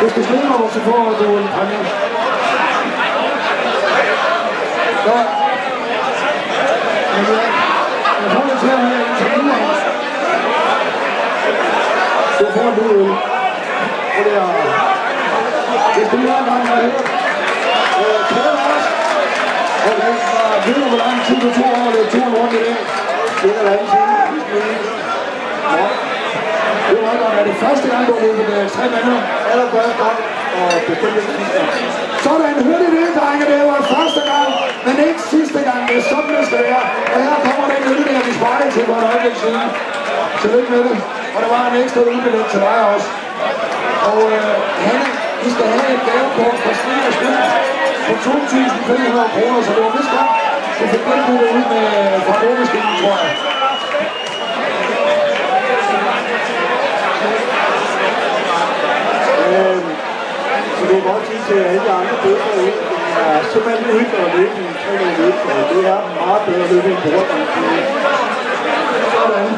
Hvis du slutter over, så får du en præmie. Så. Jeg får det til her indtil videre. Du får en lille øl. Og det er... Hvis du lige har en gang med her. Kære Lars. Og det er ved hvor lang tid du tog over at løbe turen rundt i dag. Det er der ikke sige. Det var godt. Er det første gang, du har løbet med 3 mænder? Allerførste gang. Og bestemt ikke sidste gang. Sådan, hørte I det, drenge? Det var første gang, men ikke sidste gang. Det er sådan, det skal være. Og her kommer den øl, der vi sparede til for et øjeblik siden. Tillykke med det. Og der var en ekstra ølbillet til dig også. Og Hanne, I skal have et gavekort fra Stig og Spil på 2.500 kroner, så det var vist godt. Du fik genbruget ud med fra gårdmaskinen, tror jeg. Så det er godt sige til alle de andre bøger ud. Det er simpelthen uhyggeligt at løbe i 3 løb, og det er meget bedre at løbe i en bord. Sådan.